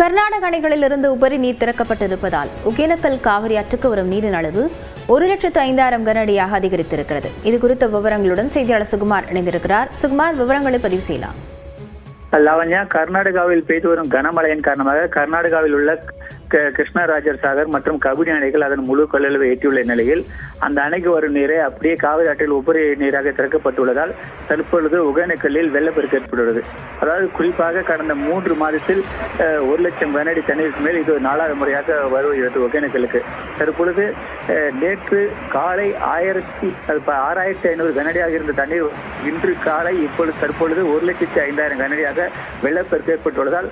கர்நாடக அணைகளிலிருந்து உபரி நீர் திறக்கப்பட்டிருப்பதால் ஒகேனக்கல் காவிரி ஆற்றுக்கு வரும் நீரின் அளவு 1,05,000 கன அடியாக அதிகரித்திருக்கிறது. இது குறித்த விவரங்களுடன் செய்தியாளர் சுகுமார் இணைந்திருக்கிறார். சுகுமார், விவரங்களை பதிவு செய்யலாம். லாவண்யா, கர்நாடகாவில் பெய்து வரும் கனமழையின் காரணமாக கர்நாடகாவில் உள்ள கிருஷ்ணராஜர் சாகர் மற்றும் கபினி அணைகள் அதன் முழு கொள்ளளவை எட்டியுள்ள நிலையில் அந்த அணைக்கு வரும் நீரை அப்படியே காவிரி ஆற்றில் உபரி நீராக திறக்கப்பட்டுள்ளதால் தற்பொழுது ஒகேனக்கல்லில் வெள்ளப்பெருக்கு ஏற்பட்டுள்ளது. அதாவது குறிப்பாக கடந்த 3 மாதத்தில் 1,00,000 கன அடி தண்ணீருக்கு மேல் இது 4வது முறையாக வருகிறது ஒகேனக்கல்லுக்கு. தற்பொழுது நேற்று காலை 6,500 கனஅடியாக இருந்த தண்ணீர் இன்று காலை தற்பொழுது 1,05,000 கனஅடியாக வெள்ளப்பெருக்கு ஏற்பட்டுள்ளதால்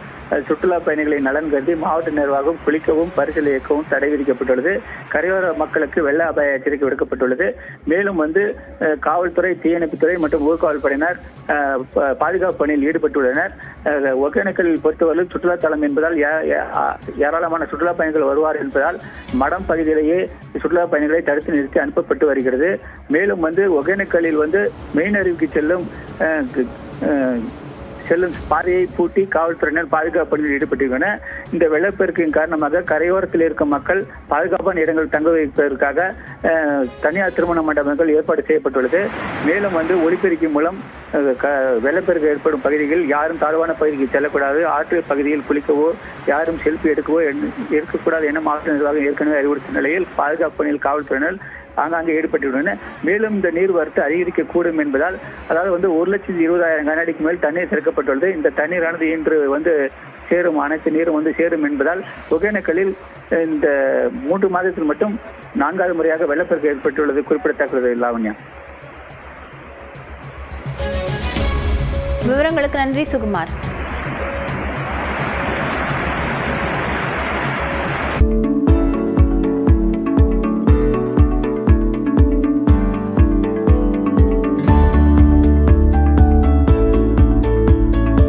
சுற்றுலா பயணிகளின் நலன் கருதி மாவட்ட நிர்வாகம் குளிக்கவும் பரிசல் இயக்கவும் தடை விதிக்கப்பட்டுள்ளது. கரையோர மக்களுக்கு வெள்ள அபாய எச்சரிக்கை விடுக்கப்பட்டுள்ளது. மேலும் காவல்துறை, தீயணைப்புத்துறை மற்றும் ஊர்காவல் படையினர் பாதுகாப்பு பணியில் ஈடுபட்டுள்ளனர். ஒகேனக்கல்லில் பொறுத்தவரை சுற்றுலா தலம் என்பதால் ஏராளமான சுற்றுலா பயணிகள் வருவார் என்பதால் மடம் பகுதியிலேயே சுற்றுலா பயணிகளை தடுத்து நிறுத்தி அனுப்பப்பட்டு வருகிறது. மேலும் ஒகேனக்கல்லில் மெயின் அருவிக்கு செல்லும் பாதையை பூட்டி காவல்துறையினர் பாதுகாப்பு பணியில் ஈடுபட்டிருக்கின்றனர். இந்த வெள்ளப்பெருக்கின் காரணமாக கரையோரத்தில் இருக்கும் மக்கள் பாதுகாப்பான இடங்கள் தங்க வைப்பதற்காக தனியார் திருமண மண்டபங்கள் ஏற்பாடு செய்யப்பட்டுள்ளது. மேலும் ஒலிபெருக்கி மூலம் வெள்ளப்பெருக்கு ஏற்படும் பகுதிகளில் யாரும் தாழ்வான பகுதிக்கு செல்லக்கூடாது, ஆற்று பகுதியில் குளிக்கவோ யாரும் செல்ஃபி எடுக்கவோ இருக்கக்கூடாது என மாவட்ட நிர்வாகம் ஏற்கனவே அறிவுறுத்திய நிலையில் பாதுகாப்பு பணியில் காவல்துறையினர் ஆங்காங்கே ஈடுபட்டுள்ளன. மேலும் இந்த நீர்வரத்து அதிகரிக்கக்கூடும் என்பதால் அதாவது 1,20,000 கன அடிக்கு மேல் தண்ணீர் திறக்கப்பட்டுள்ளது. இந்த தண்ணீரானது இன்று சேரும், அனைத்து நீரும் சேரும் என்பதால் ஒகேனக்கல்லில் இந்த 3 மாதத்தில் மட்டும் 4வது முறையாக வெள்ளப்பெருக்கு ஏற்பட்டுள்ளது குறிப்பிடத்தக்கது. லாவண்யா, விவரங்களுக்கு நன்றி சுகுமார்.